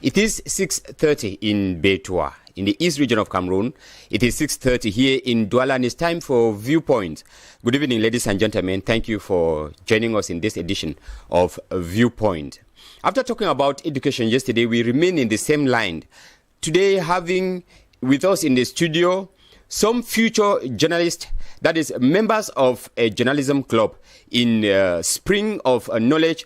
It is 6:30 in Betua, in the east region of Cameroon. It is 6:30 here in Douala, and it's time for Viewpoint. Good evening, ladies and gentlemen. Thank you for joining us in this edition of Viewpoint. After talking about education yesterday, we remain in the same line. Today, having with us in the studio some future journalists, that is members of a journalism club in Spring of Knowledge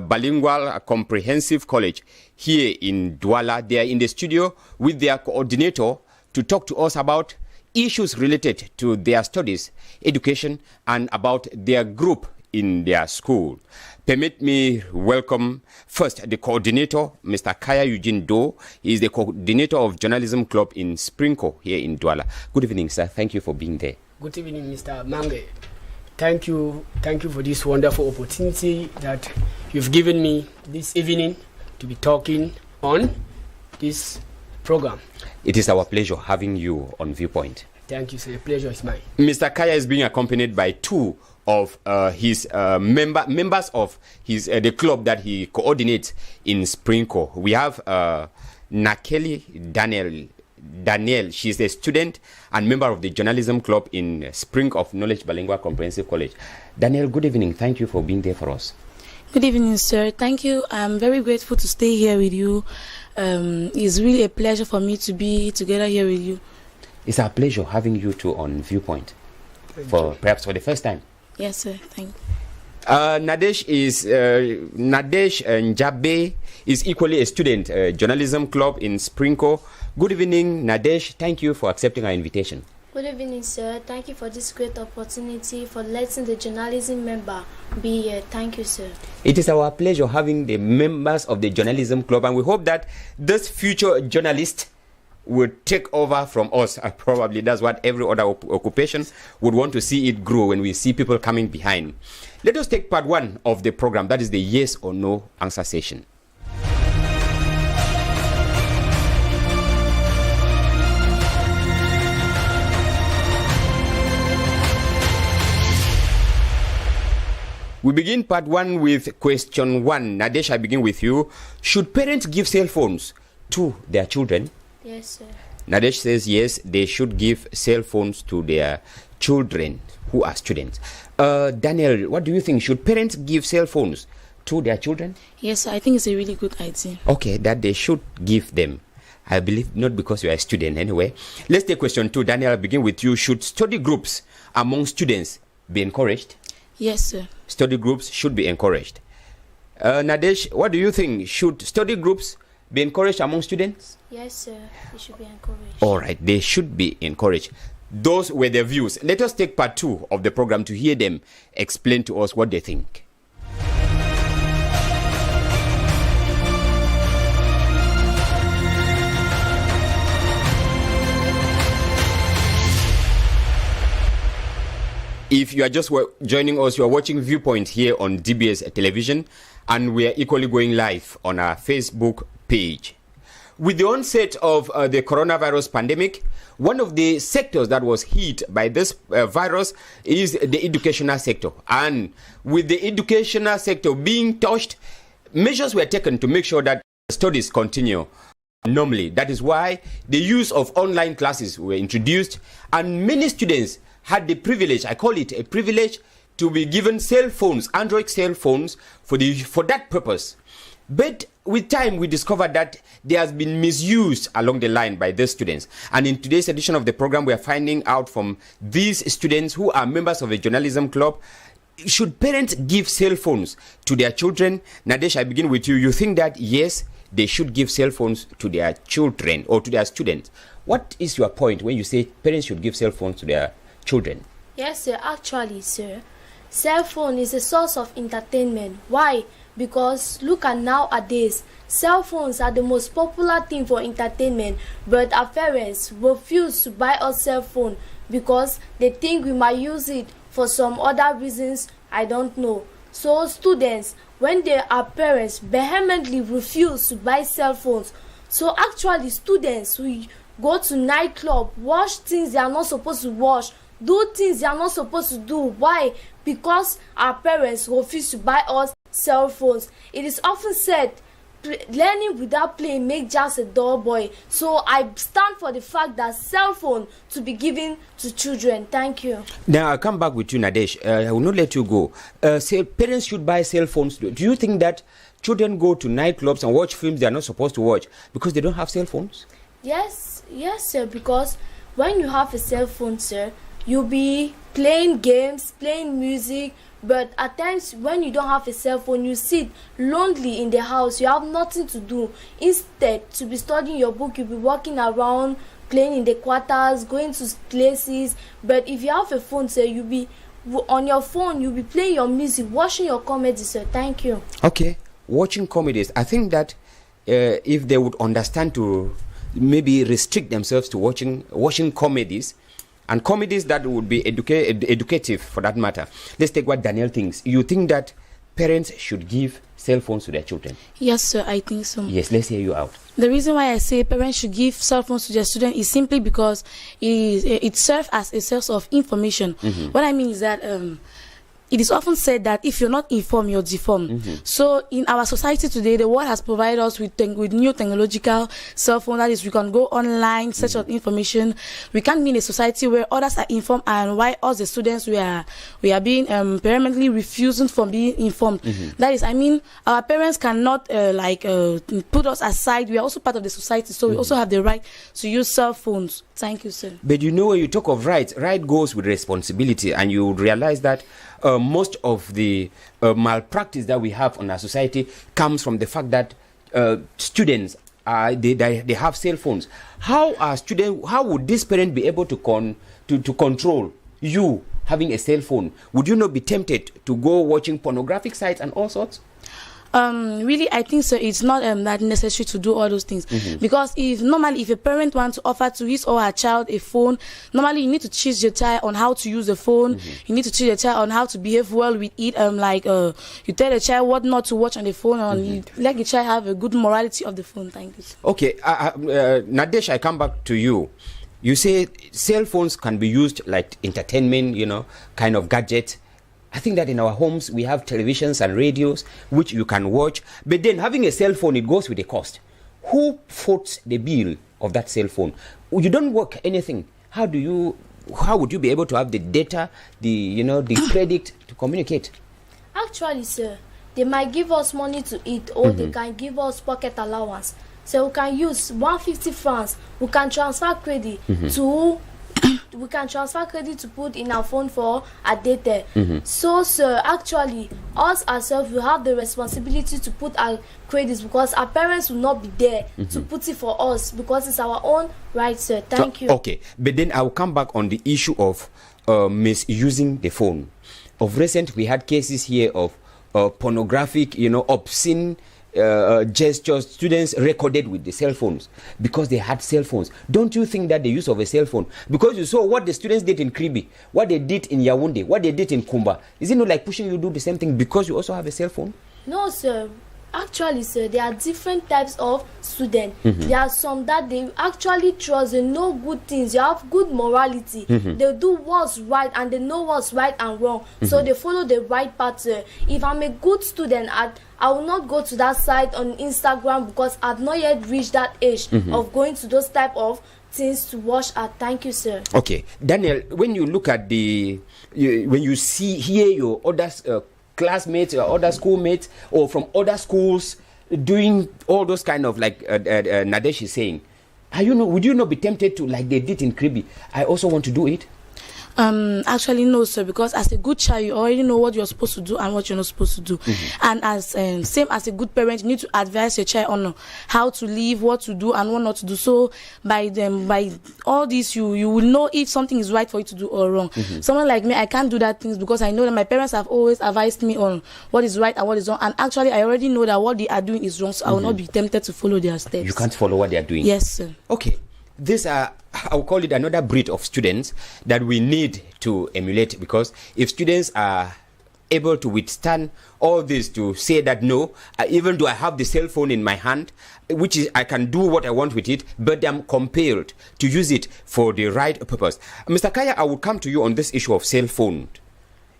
Bilingual Comprehensive College here in Douala. They are in the studio with their coordinator to talk to us about issues related to their studies, education, and about their group in their school. Permit me welcome first the coordinator, Mr. Kaya Eugene Do. He is the coordinator of Journalism Club in Sprinko here in Douala. Good evening, sir. Thank you for being there. Good evening, Mr. Mange. Thank you for this wonderful opportunity that you've given me this evening to be talking on this program. It is our pleasure having you on Viewpoint. Thank you, sir. The pleasure is mine. Mr. Kaya is being accompanied by two of his members of his the club that he coordinates in Sprinko. We have Nakeli Daniel. She's a student and member of the journalism club in Spring of Knowledge Bilingual Comprehensive College. Daniel, good evening. Thank you for being there for us. Good evening, sir. Thank you. I'm very grateful to stay here with you. It's really a pleasure for me to be together here with you. It's our pleasure having you two on Viewpoint perhaps for the first time. Yes, sir. Thank you. Nadesh Njabe is equally a student, journalism club in Sprinko. Good evening, Nadesh. Thank you for accepting our invitation. Good evening, sir. Thank you for this great opportunity for letting the journalism member be here. Thank you, sir. It is our pleasure having the members of the journalism club, and we hope that this future journalist will take over from us. Probably that's what every other occupation would want to see it grow when we see people coming behind. Let us take part one of the program, that is the yes or no answer session. We begin part one with question one. Nadesh, I begin with you. Should parents give cell phones to their children? Yes, sir. Nadesh says yes, they should give cell phones to their children who are students. Daniel, what do you think? Should parents give cell phones to their children? Yes, I think it's a really good idea. Okay, that they should give them. I believe not because you are a student anyway. Let's take question two. Daniel, I'll begin with you. Should study groups among students be encouraged? Yes, sir. Study groups should be encouraged. Nadesh, what do you think? Should study groups be encouraged among students? Yes, sir. They should be encouraged. All right, they should be encouraged. Those were their views. Let us take part two of the program to hear them explain to us what they think. If you are just joining us, you are watching Viewpoint here on DBS television, and we are equally going live on our Facebook page. With the onset of the coronavirus pandemic, one of the sectors that was hit by this virus is the educational sector. And with the educational sector being touched, measures were taken to make sure that studies continue normally. That is why the use of online classes were introduced, and many students had the privilege, I call it a privilege, to be given cell phones, Android cell phones, for that purpose. But with time, we discovered that there has been misuse along the line by these students. And in today's edition of the program, we are finding out from these students who are members of a journalism club, should parents give cell phones to their children? Nadesh, I begin with you. You think that, yes, they should give cell phones to their children or to their students. What is your point when you say parents should give cell phones to their children? Yes, sir. Actually, sir, cell phone is a source of entertainment. Why? Because look at nowadays, cell phones are the most popular thing for entertainment, but our parents refuse to buy us cell phone because they think we might use it for some other reasons I don't know. So students, when their parents vehemently refuse to buy cell phones, so actually students will go to nightclub, watch things they are not supposed to watch, do things they are not supposed to do. Why? Because our parents refuse to buy us cell phones. It is often said learning without playing make just a dull boy. So I stand for the fact that cell phone to be given to children. Thank you. Now I'll come back with you, Nadesh. I will not let you go. Say parents should buy cell phones. Do you think that children go to nightclubs and watch films they are not supposed to watch because they don't have cell phones? Yes, sir, because when you have a cell phone, sir, you'll be playing games, playing music, but at times when you don't have a cell phone, you sit lonely in the house, you have nothing to do. Instead, to be studying your book, you'll be walking around, playing in the quarters, going to places. But if you have a phone, sir, you'll be on your phone, you'll be playing your music, watching your comedy, sir. Thank you. Okay, watching comedies. I think that if they would understand to maybe restrict themselves to watching comedies, and comedies that would be educative for that matter. Let's take what Daniel thinks. You think that parents should give cell phones to their children? Yes, sir, I think so. Yes, let's hear you out. The reason why I say parents should give cell phones to their students is simply because it serves as a source of information. What I mean is that it is often said that if you're not informed, you're deformed. So in our society today, the world has provided us with new technological cell phone. That is, we can go online, search out information. We can't be in a society where others are informed, and why us, the students, we are being permanently refusing from being informed. That is, I mean, our parents cannot put us aside. We are also part of the society, so we also have the right to use cell phones. Thank you, sir. But you know, when you talk of rights, right goes with responsibility, and you would realize that most of the malpractice that we have on our society comes from the fact that students they have cell phones. How would this parent be able to control you having a cell phone? Would you not be tempted to go watching pornographic sites and all sorts? Really, I think so. It's not that necessary to do all those things, because if a parent wants to offer to his or her child a phone, normally you need to teach your child on how to use the phone. You need to teach your child on how to behave well with it. You tell the child what not to watch on the phone, and you let the child have a good morality of the phone. Thank you. Okay, Nadesh, I come back to you. You say cell phones can be used like entertainment, kind of gadget. I think that in our homes we have televisions and radios which you can watch, but then having a cell phone, it goes with a cost. Who foots the bill of that cell phone? You don't work anything. How would you be able to have the data, the credit to communicate? Actually, sir, they might give us money to eat, or they can give us pocket allowance. So we can use 150 francs. We can transfer credit to put in our phone for a data. So, sir, actually, us ourselves will have the responsibility to put our credits, because our parents will not be there to put it for us, because it's our own right, sir. Thank you. Okay, but then I'll come back on the issue of misusing the phone. Of recent, we had cases here of pornographic, obscene gestures, students recorded with the cell phones because they had cell phones. Don't you think that the use of a cell phone, because you saw what the students did in Kribi, what they did in Yaoundé, what they did in Kumba, is it not like pushing you to do the same thing because you also have a cell phone? No, sir. Actually, sir, there are different types of students. There are some that they actually trust, they know good things, they have good morality, they do what's right and they know what's right and wrong, so they follow the right path, sir. If I'm a good student, I will not go to that site on Instagram, because I've not yet reached that age of going to those type of things to watch at. Thank you, sir. Okay, Daniel, when you look at when you hear your others classmates or other schoolmates or from other schools doing all those kind of Nadesh is saying, would you not be tempted to, like they did in Kribi, I also want to do it? Actually, no, sir, because as a good child, you already know what you're supposed to do and what you're not supposed to do. And as same as a good parent, you need to advise your child on how to live, what to do, and what not to do. So by all this, you will know if something is right for you to do or wrong. Someone like me, I can't do that things because I know that my parents have always advised me on what is right and what is wrong. And actually, I already know that what they are doing is wrong, so I will not be tempted to follow their steps. You can't follow what they are doing? Yes, sir. Okay. These are, I'll call it another breed of students that we need to emulate, because if students are able to withstand all this, to say that no, even though I have the cell phone in my hand, which is I can do what I want with it, but I'm compelled to use it for the right purpose. Mr. Kaya, I will come to you on this issue of cell phone.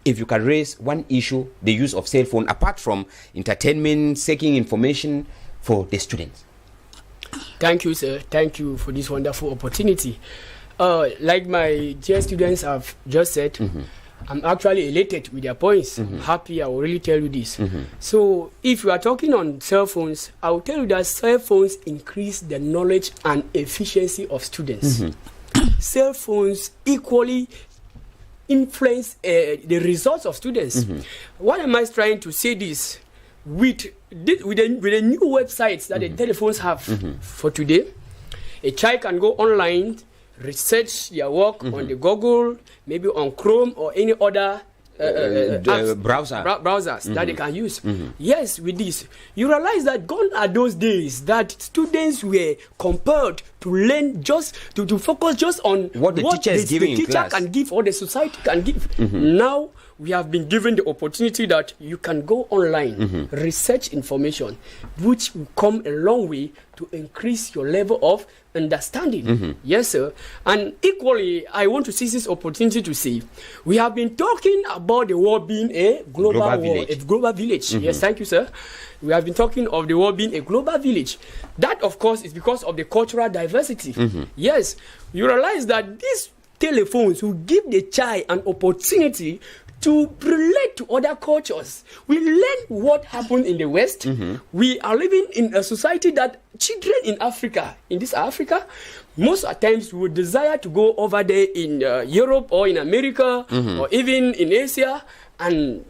If you can raise one issue, the use of cell phone, apart from entertainment, seeking information, for the students? Thank you, sir. Thank you for this wonderful opportunity. Like my dear students have just said, I'm actually elated with their points. I'm happy. I will really tell you this. So if you are talking on cell phones, I will tell you that cell phones increase the knowledge and efficiency of students. Cell phones equally influence the results of students. Why am I trying to say this? With the new websites that the telephones have for today, a child can go online, research their work on the Google, maybe on Chrome or any other browsers that they can use. Yes, with this, you realize that gone are those days that students were compelled to learn just to focus just on what the teacher is giving the teacher can give or the society can give. Now we have been given the opportunity that you can go online, research information, which will come a long way to increase your level of understanding. Yes, sir. And equally, I want to seize this opportunity to say, we have been talking about the world being a global village. A global village. Yes, thank you, sir. We have been talking of the world being a global village. That, of course, is because of the cultural diversity. Yes, you realize that these telephones will give the child an opportunity to relate to other cultures. We learn what happened in the West. We are living in a society that children in Africa, in this Africa, most of the times would desire to go over there in Europe or in America or even in Asia and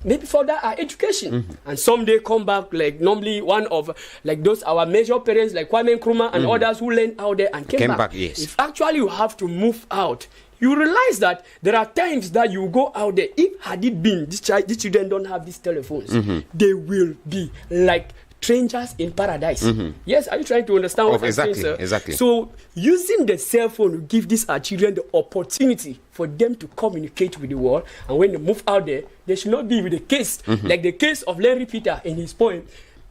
maybe further our education. And someday come back like normally one of like those our major parents like Kwame Nkrumah and others who learned out there and came back. Yes. If actually you have to move out, you realize that there are times that you go out there. If had it been these children don't have these telephones, they will be like strangers in paradise. Yes, are you trying to understand what I'm saying, sir? Exactly. So using the cell phone will give these our children the opportunity for them to communicate with the world, and when they move out there, they should not be with the case like the case of Larry Peter in his poem.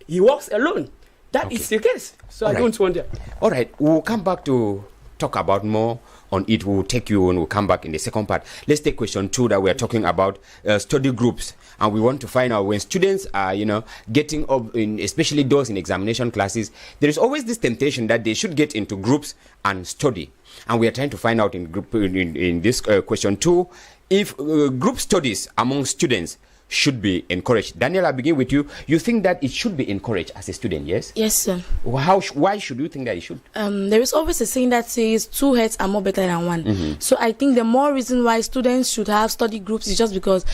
He walks alone. That is the case. So I don't want that. All right, we'll come back to talk about more on it. We'll take you and we'll come back in the second part. Let's take question 2 that we're talking about study groups, and we want to find out when students are getting up in, especially those in examination classes, there is always this temptation that they should get into groups and study, and we are trying to find out in this question 2 if group studies among students should be encouraged. Daniel, I'll begin with you. You think that it should be encouraged as a student, yes? Yes, sir. Why should you think that it should? There is always a saying that says 2 heads are more better than one. So I think the more reason why students should have study groups is just because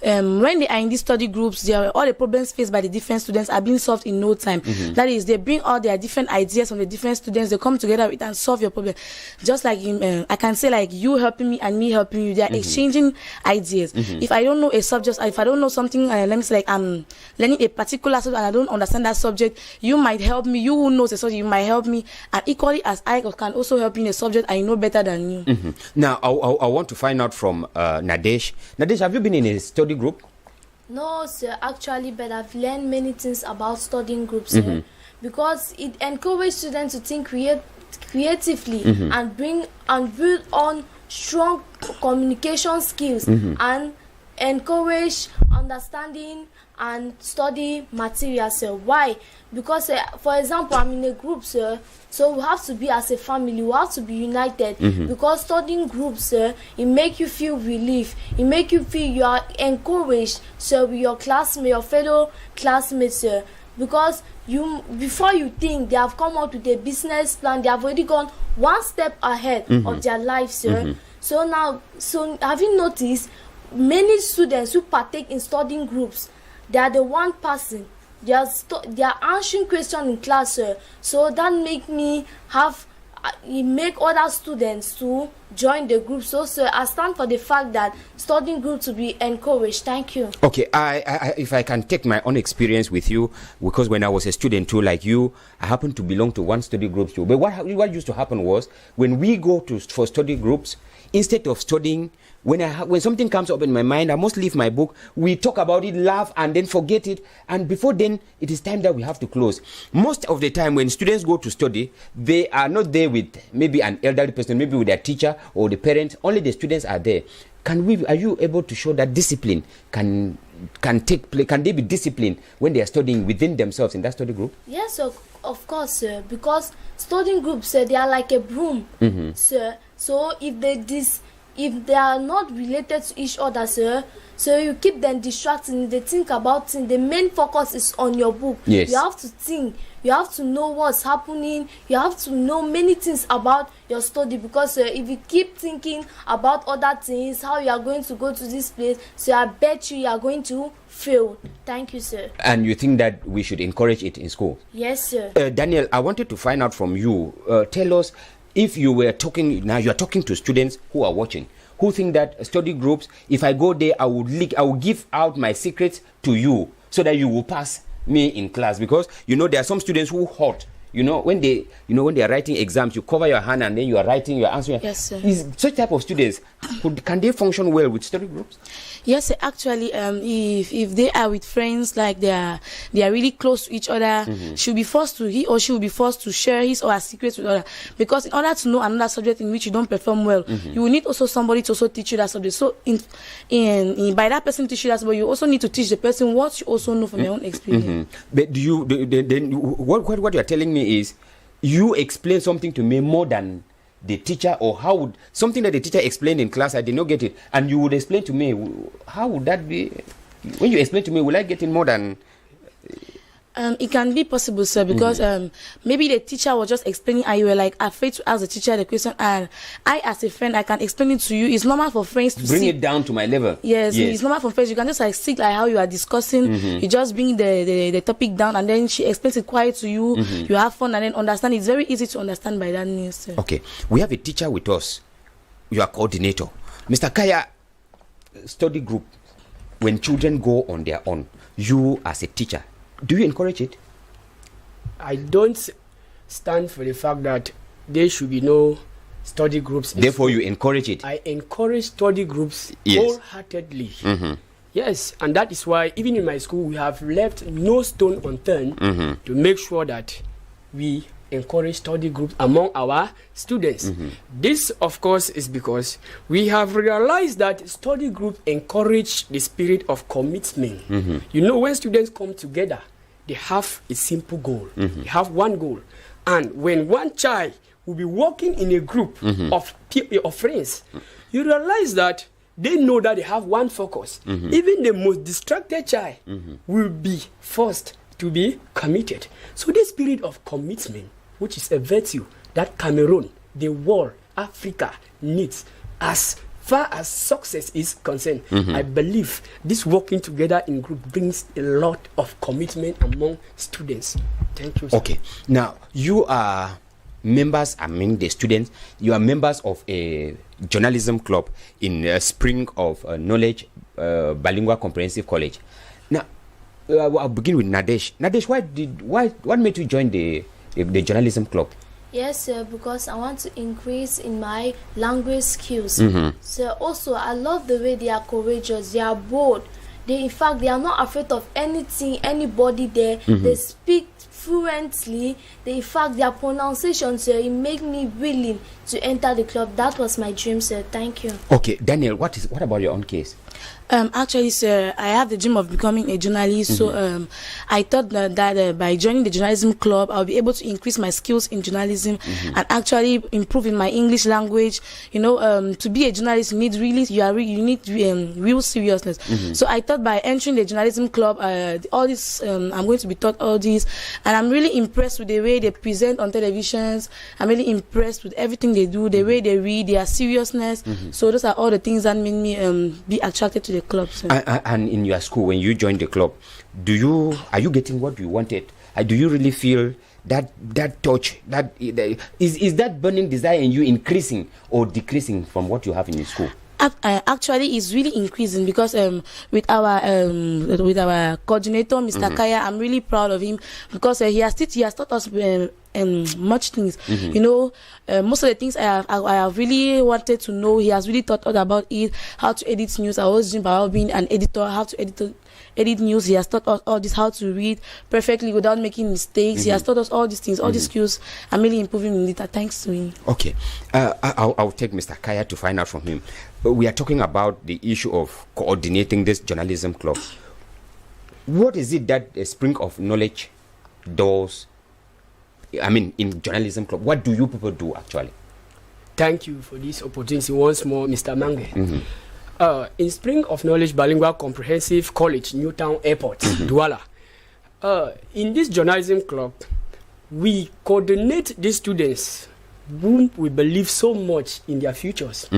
when they are in these study groups, all the problems faced by the different students are being solved in no time. That is, they bring all their different ideas from the different students, they come together with and solve your problem. Just like I can say like you helping me and me helping you, they are exchanging ideas. If I don't know a subject, if I don't know something, let me say like I'm learning a particular subject and I don't understand that subject, you might help me. You who knows the subject, you might help me, and equally as I can also help you in a subject I know better than you. Now I want to find out from Nadesh. Nadesh, have you been in a study group? No, sir, actually, but I've learned many things about studying groups, sir, because it encourages students to think creatively and build on strong communication skills and encourage understanding and study material, sir. Why? Because for example, I'm in a group, sir, so we have to be as a family, we have to be united, because studying groups, sir, it make you feel relief, it make you feel you are encouraged, sir, with your classmates, your fellow classmates, sir, because before you think, they have come out with a business plan, they have already gone one step ahead of their life, sir. So have you noticed many students who partake in studying groups, they are the one person, they are answering questions in class, sir. So that make other students to join the group. So, sir, I stand for the fact that studying groups to be encouraged. Thank you. Okay, I if I can take my own experience with you, because when I was a student too, like you, I happened to belong to one study group too. But what used to happen was when we go for study groups, instead of studying, when something comes up in my mind, I must leave my book. We talk about it, laugh, and then forget it. And before then, it is time that we have to close. Most of the time, when students go to study, they are not there with maybe an elderly person, maybe with their teacher or the parents. Only the students are there. Are you able to show that discipline can can take place? Can they be disciplined when they are studying within themselves in that study group? Yes, sir, of course, sir. Because studying groups, sir, they are like a broom, sir. So if they are not related to each other, sir, so you keep them distracted. They think about things. The main focus is on your book. Yes. You have to think. You have to know what's happening. You have to know many things about your study, because if you keep thinking about other things, how you are going to go to this place, so I bet you are going to fail. Thank you, sir. And you think that we should encourage it in school? Yes, sir. Daniel, I wanted to find out from you. Tell us, if you were talking, now you are talking to students who are watching, who think that study groups, if I go there, I will give out my secrets to you so that you will pass me in class. Because there are some students who hoard. When they are writing exams, you cover your hand and then you are writing, you are answering. Yes, sir. Is such type of students, can they function well with study groups? Yes, sir. Actually, if they are with friends, like they are really close to each other, he or she will be forced to share his or her secrets with others. Because in order to know another subject in which you don't perform well, you will need also somebody to also teach you that subject. So by that person teach you that subject, you also need to teach the person what you also know from your own experience. But what you are telling me is, you explain something to me more than the teacher, or how would something that the teacher explained in class, I did not get it, and you would explain to me, how would that be? When you explain to me, will I get it more than? It can be possible, sir, because maybe the teacher was just explaining and you were like afraid to ask the teacher the question, and I, as a friend, I can explain it to you. It's normal for friends to bring it down to my level. Yes, it's normal for friends. You can just sit like how you are discussing. You just bring the topic down, and then she explains it quiet to you. You have fun and then understand. It's very easy to understand by that means, sir. Okay, we have a teacher with us. You are coordinator, Mr. Kaya. Study group, when children go on their own, you as a teacher, do you encourage it? I don't stand for the fact that there should be no study groups. Therefore, you encourage it? I encourage study groups wholeheartedly. Yes, and that is why even in my school we have left no stone unturned to make sure that we encourage study groups among our students. This, of course, is because we have realized that study groups encourage the spirit of commitment. When students come together, they have a simple goal. They have one goal. And when one child will be working in a group of friends, you realize that they know that they have one focus. Even the most distracted child will be forced to be committed. So this spirit of commitment, which is a virtue that Cameroon, the world, Africa needs as far as success is concerned, I believe this working together in group brings a lot of commitment among students. Thank you, sir. Okay. Now, you are members, the students, you are members of a journalism club in Spring of Knowledge Bilingual Comprehensive College. Now, I'll begin with Nadesh. Nadesh, what made you join the journalism club? Yes, sir, because I want to increase in my language skills. So also, I love the way they are courageous, they are bold. In fact, they are not afraid of anything, anybody there. They speak fluently. In fact, their pronunciation, sir, it made me willing to enter the club. That was my dream, sir. Thank you. Okay, Daniel, what about your own case? Actually, sir, I have the dream of becoming a journalist. So I thought that by joining the journalism club, I'll be able to increase my skills in journalism and actually improve in my English language. To be a journalist, you need real seriousness. So I thought by entering the journalism club, all this, I'm going to be taught all this, and I'm really impressed with the way they present on televisions. I'm really impressed with everything they do, the way they read, their seriousness. So those are all the things that made me be attracted to the club. So. And in your school, when you joined the club, are you getting what you wanted? Do you really feel that touch, is that burning desire in you increasing or decreasing from what you have in your school? Actually, it's really increasing because with our coordinator, Mr. Kaya, I'm really proud of him because he has taught us much things. Most of the things I have really wanted to know, he has really taught us about it, how to edit news. I was dreaming about being an editor, how to edit news. He has taught us all this, how to read perfectly without making mistakes. He has taught us all these things, all these skills. I'm really improving in it thanks to him. Okay, I'll take Mr. Kaya to find out from him. We are talking about the issue of coordinating this journalism club. What is it that a Spring of Knowledge does? I mean, in journalism club, what do you people do actually? Thank you for this opportunity once more, Mr. Mange. In Spring of Knowledge Bilingual Comprehensive College, Newtown Airport, Douala. In this journalism club, we coordinate these students whom we believe so much in their futures.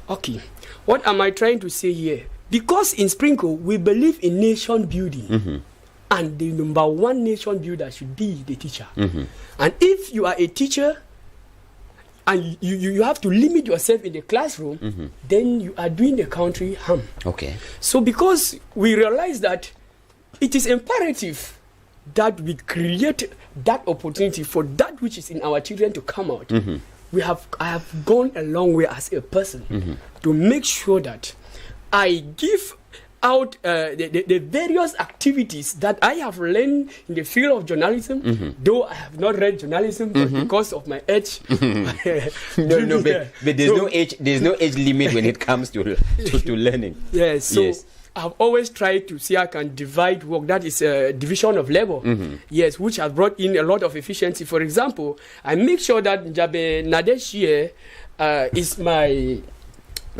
Okay, what am I trying to say here? Because in Sprinkle, we believe in nation building. And the number one nation builder should be the teacher. And if you are a teacher and you have to limit yourself in the classroom, then you are doing the country harm. Okay. So because we realize that it is imperative that we create that opportunity for that which is in our children to come out, I have gone a long way as a person to make sure that I give out the various activities that I have learned in the field of journalism, though I have not read journalism, but because of my age. But there's no age limit when it comes to learning. Yes, so I've always tried to see I can divide work. That is a division of labor. Yes, which has brought in a lot of efficiency. For example, I make sure that Njabe Nadesh here is my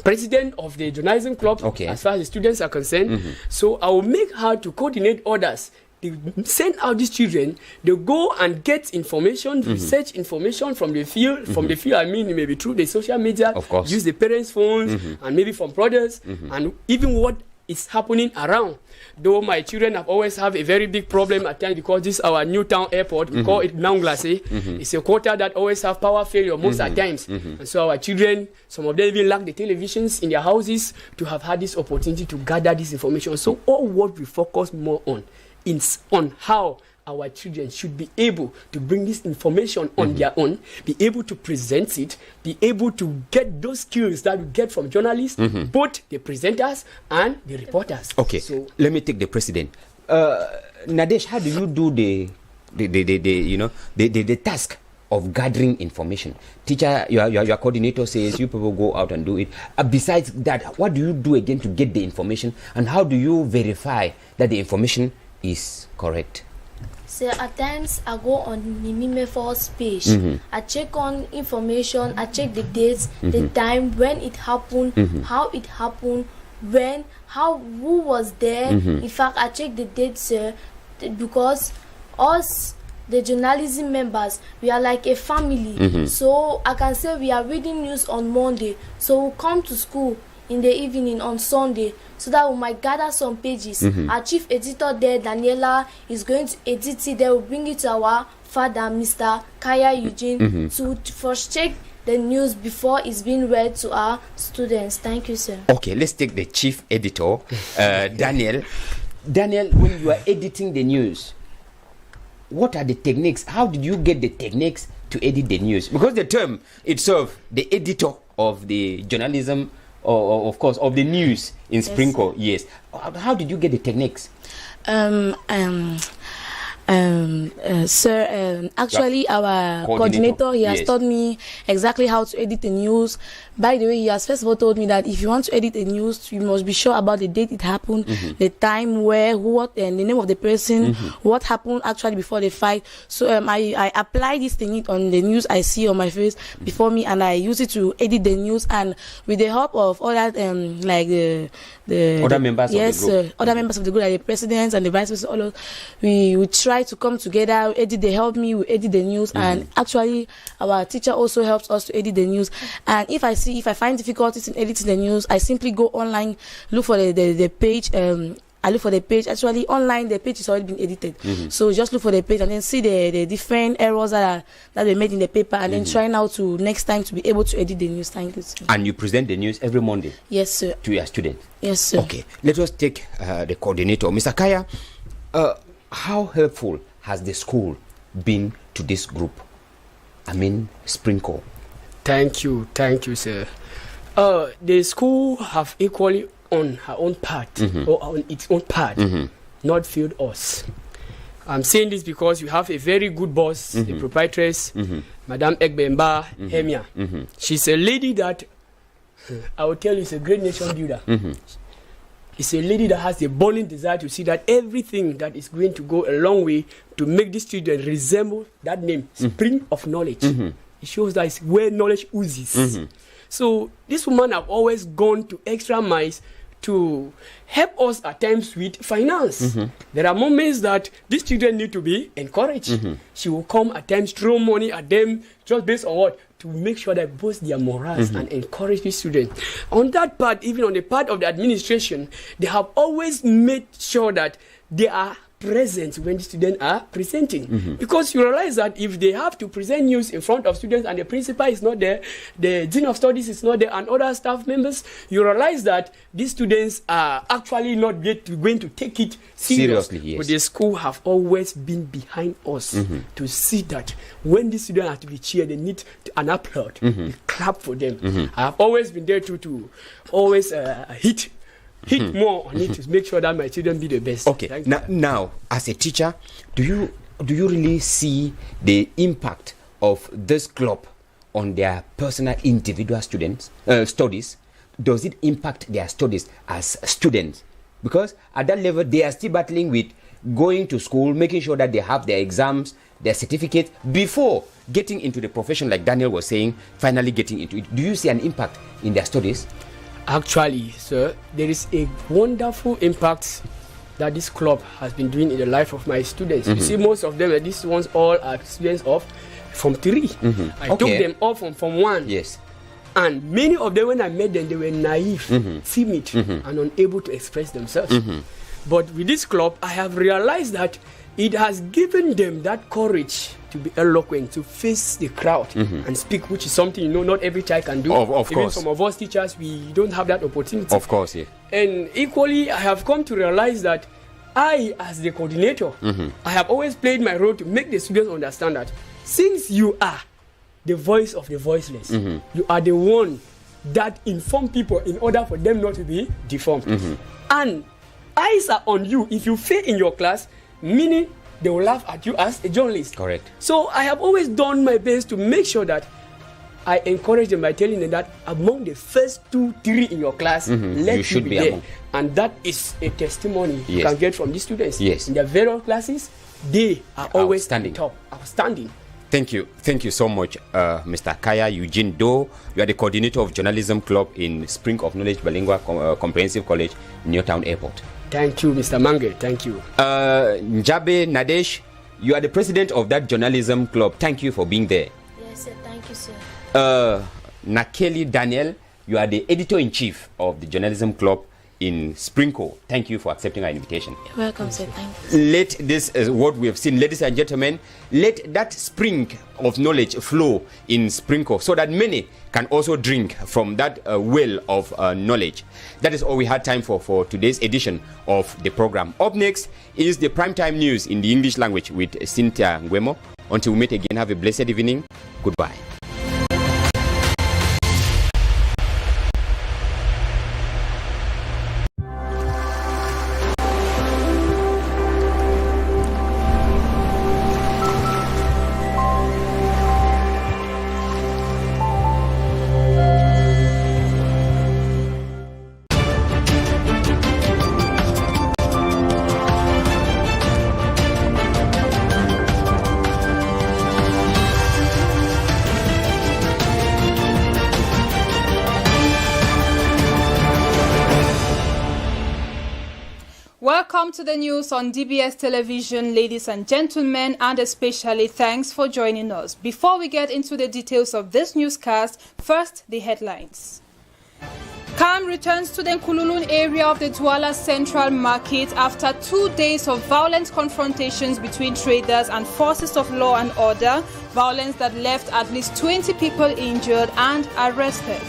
president of the journalism club, as far as the students are concerned. So I will make her to coordinate others. They send out these children, they go and get information, research information from the field. From the field, I mean, maybe through the social media, use the parents' phones, and maybe from brothers, and even what is happening around. Though my children have always have a very big problem at times because this is our Newtown airport, we call it Nanglase. It's a quarter that always have power failure most at times. And so our children, some of them even lack the televisions in their houses to have had this opportunity to gather this information. So all what we focus more on is on how our children should be able to bring this information on their own, be able to present it, be able to get those skills that we get from journalists, both the presenters and the reporters. Okay, so let me take the president. Nadesh, how do you do the task of gathering information? Teacher, your coordinator says you people go out and do it. Besides that, what do you do again to get the information, and how do you verify that the information is correct? So at times I go on Mimimefor's page. I check on information, I check the dates, the time, when it happened, how it happened, who was there. In fact, I check the dates because us, the journalism members, we are like a family. So I can say we are reading news on Monday, so we'll come to school in the evening on Sunday, so that we might gather some pages. Our chief editor there, Daniela, is going to edit it. They will bring it to our father, Mr. Kaya Eugene, to first check the news before it's being read to our students. Thank you, sir. Okay, let's take the chief editor, Daniel. Daniel, when you are editing the news, what are the techniques? How did you get the techniques to edit the news? Because the term itself, the editor of the journalism, or of course, of the news in Sprinkle, yes. How did you get the techniques? Sir, actually our coordinator, he has taught me exactly how to edit the news. By the way, he has first of all told me that if you want to edit a news, you must be sure about the date it happened, the time, where, what, and the name of the person, what happened actually before the fight. So I apply this thing on the news I see on my face before me, and I use it to edit the news. And with the help of other like the other members of the group, other members of the group, like the presidents and the vice president, all of, we try to come together, edit. They help me, we edit the news, and actually our teacher also helps us to edit the news. And if I find difficulties in editing the news, I simply go online, look for the page. I look for the page. Actually, online the page is already been edited. So just look for the page and then see the different errors that they made in the paper, and then try now to next time to be able to edit the news. Thank you, sir. And you present the news every Monday? Yes, sir. To your students? Yes, sir. Okay, let us take the coordinator, Mr. Kaya. How helpful has the school been to this group? I mean, Sprinkle. Thank you, sir. The school have equally on her own part, or on its own part, not failed us. I'm saying this because we have a very good boss, the proprietress, Madame Egbemba Hemia. She's a lady that I will tell you is a great nation builder. is a lady that has a burning desire to see that everything that is going to go a long way to make this children resemble that name, Spring of Knowledge. It shows that it's where knowledge oozes. So this woman have always gone to extra miles to help us at times with finance. There are moments that these children need to be encouraged. She will come at times, throw money at them, just based on what? To make sure that boost their morals and encourage the students. On that part, even on the part of the administration, they have always made sure that they are present when the students are presenting. Because you realize that if they have to present news in front of students and the principal is not there, the dean of studies is not there, and other staff members, you realize that these students are actually not going to take it seriously. Yes. But the school have always been behind us to see that when the students have to be cheered, they need an applaud, a clap for them. I have always been there to always hit more on it to make sure that my children be the best. Okay. Now, as a teacher, do you really see the impact of this club on their personal individual students studies? Does it impact their studies as students? Because at that level, they are still battling with going to school, making sure that they have their exams, their certificates before getting into the profession, like Daniel was saying, finally getting into it. Do you see an impact in their studies? Actually, sir, there is a wonderful impact that this club has been doing in the life of my students. You see, most of them, these ones all are students of Form 3. I took them all from Form 1. Yes. And many of them, when I met them, they were naive, timid, and unable to express themselves. But with this club, I have realized that it has given them that courage to be eloquent, to face the crowd and speak, which is something, not every child can do. Of Even course. some of us teachers, we don't have that opportunity. Of course, yeah. And equally, I have come to realize that I, as the coordinator, I have always played my role to make the students understand that since you are the voice of the voiceless, you are the one that inform people in order for them not to be deformed. And eyes are on you. If you fail in your class, meaning they will laugh at you as a journalist. Correct. So I have always done my best to make sure that I encourage them by telling them that among the first 2, 3 in your class, let you be there. Among. And that is a testimony you can get from these students. Yes. In their various classes, they are always outstanding. top, outstanding. Thank you so much, Mr. Kaya Eugene Doe. You are the coordinator of Journalism Club in Spring of Knowledge Bilingual Comprehensive College, Newtown Airport. Thank you, Mr. Mange. Thank you. Njabe Nadesh, you are the president of that journalism club. Thank you for being there. Yes, sir. Thank you, sir. Nakeli Daniel, you are the editor-in-chief of the journalism club in Springco. Thank you for accepting our invitation. You're welcome, sir. Thank you. Let this, what we have seen, ladies and gentlemen, let that spring of knowledge flow in Springco so that many can also drink from that well of knowledge. That is all we had time for today's edition of the program. Up next is the primetime news in the English language with Cynthia Ngwemo. Until we meet again, have a blessed evening. Goodbye. Welcome to the news on DBS Television, ladies and gentlemen, and especially thanks for joining us. Before we get into the details of this newscast, first the headlines. Calm returns to the Nkululun area of the Douala Central Market after 2 days of violent confrontations between traders and forces of law and order, violence that left at least 20 people injured and arrested.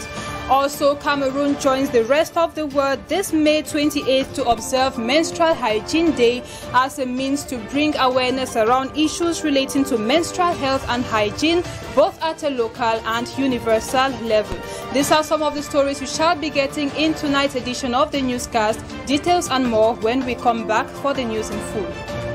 Also, Cameroon joins the rest of the world this May 28th to observe Menstrual Hygiene Day as a means to bring awareness around issues relating to menstrual health and hygiene, both at a local and universal level. These are some of the stories we shall be getting in tonight's edition of the newscast. Details and more when we come back for the news in full.